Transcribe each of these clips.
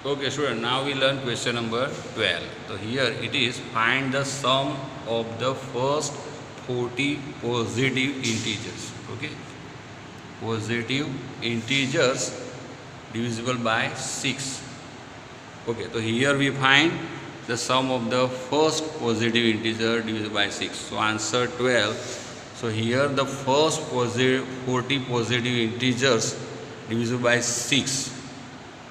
Okay, student, now we learn question number 12. So here it is, find the sum of the first 40 positive integers. Okay, positive integers divisible by 6. Okay, so here we find the sum of the first positive integer divided by 6. So answer 12. So here the first 40 positive integers divisible by 6.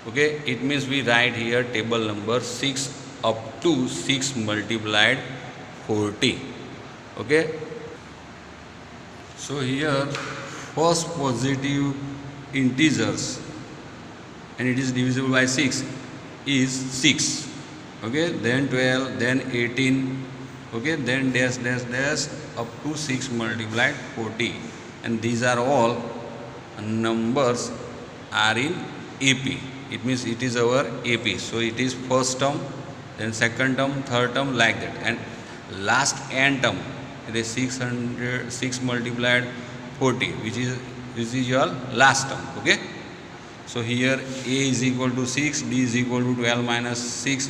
Okay, it means we write here table number 6 up to 6 multiplied 40. Okay, so here first positive integers and it is divisible by 6 is 6. Okay, then 12, then 18, okay, then dash dash dash up to 6 multiplied 40, and these are all numbers are in AP. It means it is our AP. So it is first term, then second term, third term, like that, and last n term it is 6 multiplied 40, which is your last term. Okay, so here A is equal to 6, D is equal to 12 minus 6,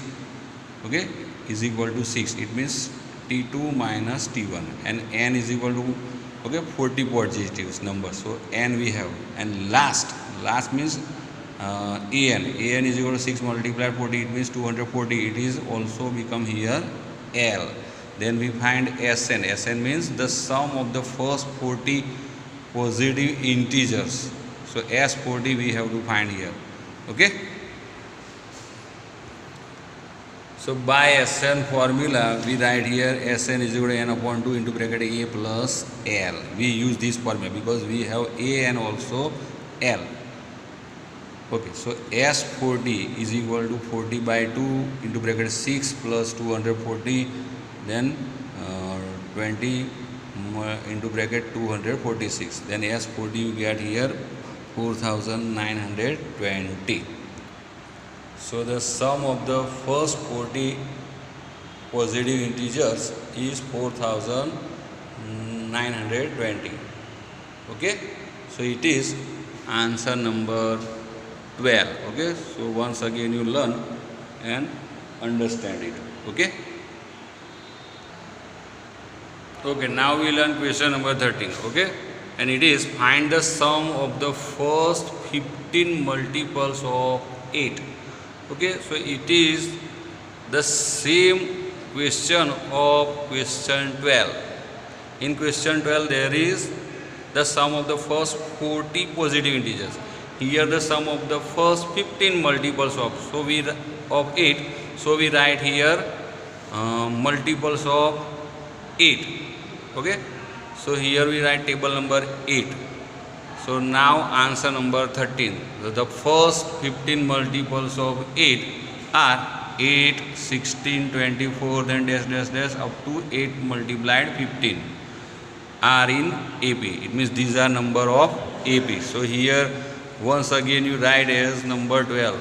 okay, is equal to 6. It means T2 minus T1, and n is equal to, okay, 40 positive numbers. So n we have, and last means an is equal to 6 multiplied 40, it means 240. It is also become here L. Then we find Sn means the sum of the first 40 positive integers. So S40 we have to find here. Okay, so by Sn formula we write here Sn is equal to n upon 2 into bracket A plus L. We use this formula because we have A and also L. Okay, so S40 is equal to 40 by 2 into bracket 6 plus 240, then 20 into bracket 246. Then S40 you get here 4920. So the sum of the first 40 positive integers is 4920. Okay, so it is answer number 12. Okay, so once again you learn and understand it. Okay, okay, now we learn question number 13. Okay, and it is, find the sum of the first 15 multiples of 8. Okay, so it is the same question of question 12. In question 12 there is the sum of the first 40 positive integers. Here the sum of the first 15 multiples of 8. So we write here multiples of 8. Okay, so here we write table number 8. So now answer number 13. So the first 15 multiples of 8 are 8, 16, 24, then dash dash dash up to 8 multiplied 15 are in AP. It means these are number of AP. So here once again you write as number 12.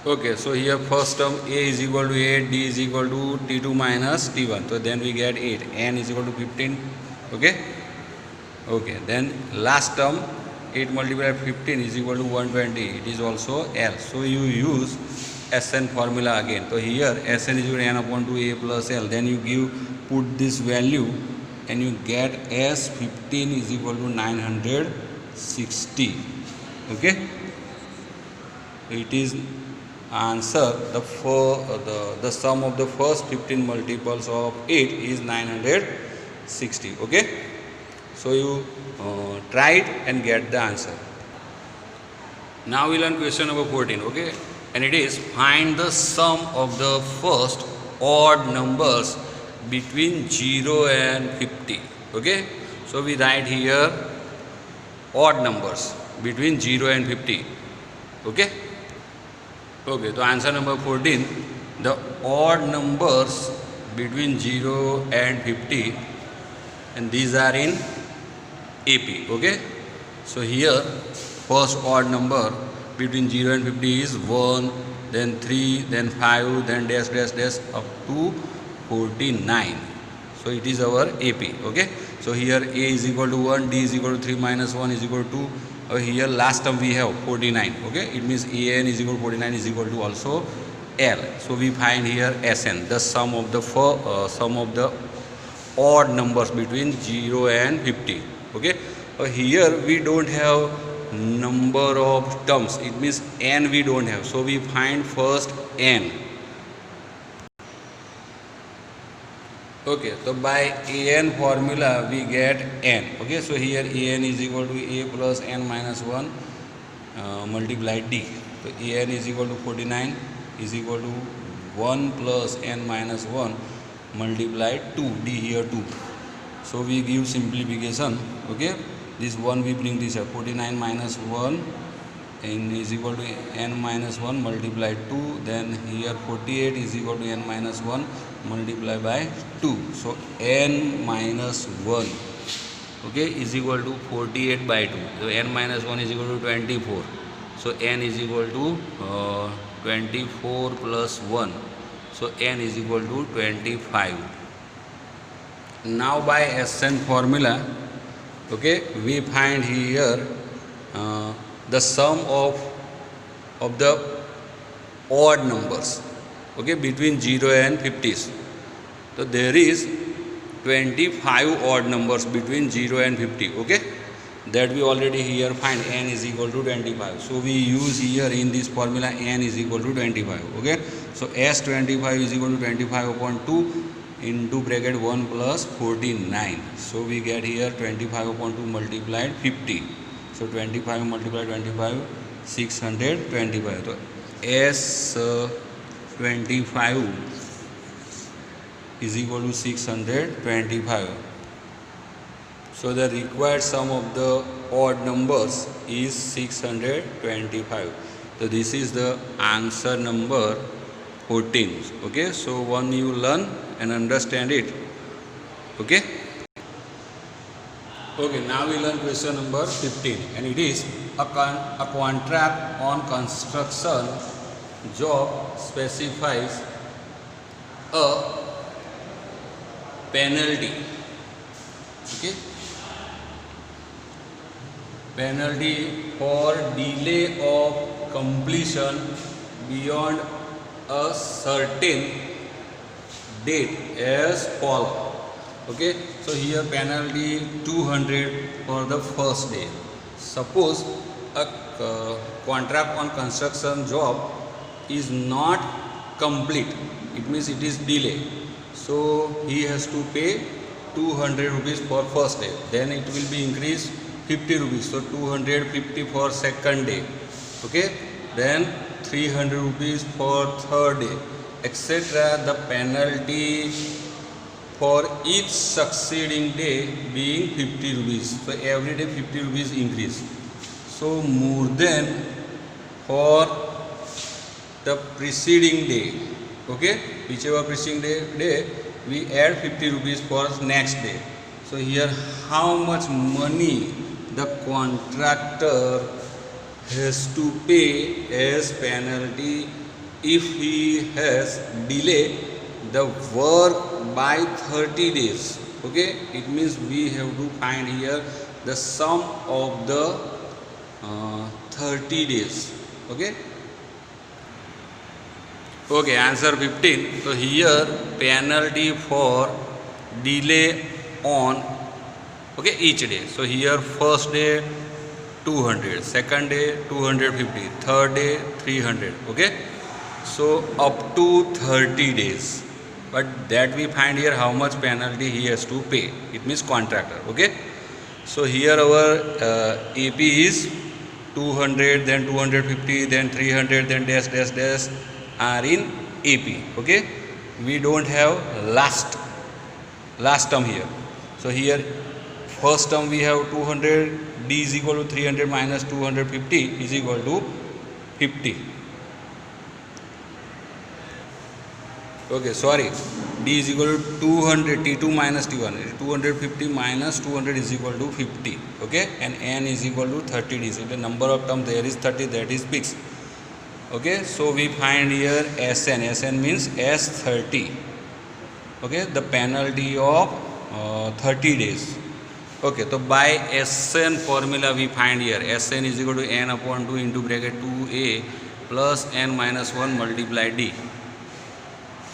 Okay, so here first term A is equal to 8, D is equal to T2 minus T1. So then we get 8, n is equal to 15. Okay, okay, then last term 8 multiplied 15 is equal to 120. It is also L. So you use Sn formula again. So here Sn is equal to n upon 2A plus L. Then you put this value and you get S15 is equal to 960. Okay, it is answer the sum of the first 15 multiples of 8 is 960. Okay, so you try it and get the answer. Now we learn question number 14. Okay, and it is, find the sum of the first odd numbers between 0 and 50. Okay, so we write here odd numbers between 0 and 50. Okay, okay, so answer number 14, the odd numbers between 0 and 50, and these are in AP. Okay, so here first odd number between 0 and 50 is 1, then 3, then 5, then dash dash dash up to 49. So it is our AP. Okay, so here A is equal to 1, D is equal to 3 minus 1 is equal to 2, Here last term we have 49. Okay, it means an is equal to 49 is equal to also L. So we find here Sn, the sum of the odd numbers between 0 and 50. Okay, here we don't have number of terms, it means n we don't have, so we find first n. Okay, so by an formula we get n. Okay, so here an is equal to a plus n minus 1 multiplied d. So an is equal to 49 is equal to 1 plus n minus 1 multiplied 2, d here 2. So we give simplification. Okay, this 1 we bring this up, 49 minus 1 n is equal to n minus 1 multiplied 2, then here 48 is equal to n minus 1 multiplied by 2. So n minus 1, okay, is equal to 48 by 2. So n minus 1 is equal to 24. So n is equal to 24 plus 1. So n is equal to 25. Now by Sn formula, okay, we find here the sum of the odd numbers, okay, between 0 and 50s. So there is 25 odd numbers between 0 and 50. Okay, that we already here find n is equal to 25. So we use here in this formula n is equal to 25. Okay, so S25 is equal to 25 upon 2 into bracket 1 plus 49. So we get here 25 upon 2 multiplied 50. So 25 multiplied 25, 625. So S25 is equal to 625. So the required sum of the odd numbers is 625. So this is the answer number 14. Okay, so one you learn and understand it. Okay. Okay, now we learn question number 15, and it is a contract on construction job specifies a penalty. Okay, penalty for delay of completion beyond a certain date as follows. Okay, so here penalty 200 for the first day. Suppose a contract on construction job is not complete, it means it is delayed. So he has to pay 200 rupees for first day, then it will be increased 50 rupees, so 250 for second day. Okay, then 300 rupees for third day, etc. The penalty for each succeeding day being 50 rupees. So every day 50 rupees increase. So more than for the preceding day. Okay, whichever preceding day we add 50 rupees for next day. So here how much money the contractor has to pay as penalty if he has delayed the work by 30 days. Okay, it means we have to find here the sum of the 30 days. Okay. Okay, answer 15. So here penalty for delay on, okay, each day. So here first day 200, second day 250, third day 300. Okay, so up to 30 days. But that we find here how much penalty he has to pay. It means contractor. Okay, so here our AP is 200, then 250, then 300, then dash dash dash are in AP. Okay, we don't have last term here. So here first term we have 200, D is equal to 300 minus 250 is equal to 50. Okay, sorry, D is equal to 200, T2 minus T1, 250 minus 200 is equal to 50. Okay, and N is equal to 30 D. So the number of terms there is 30, that is fixed. Okay, so we find here Sn. Sn means S30. Okay, the penalty of 30 days. Okay, so by SN formula we find here SN is equal to n upon 2 into bracket 2a plus n minus 1 multiply d.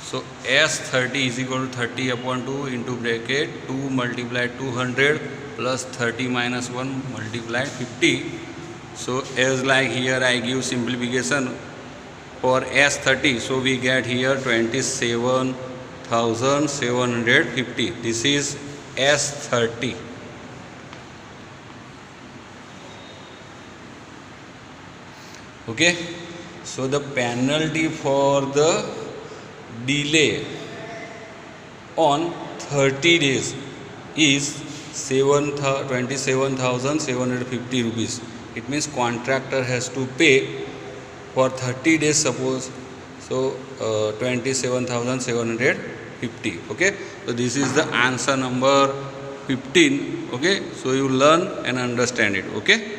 So S30 is equal to 30 upon 2 into bracket 2 multiply 200 plus 30 minus 1 multiply 50. So as like here I give simplification for S30. So we get here 27,750. This is S30. Okay. So the penalty for the delay on 30 days is 27,750 rupees. It means contractor has to pay for 30 days, suppose. So 27,750. Okay. So this is the answer number 15. Okay. So you learn and understand it. Okay.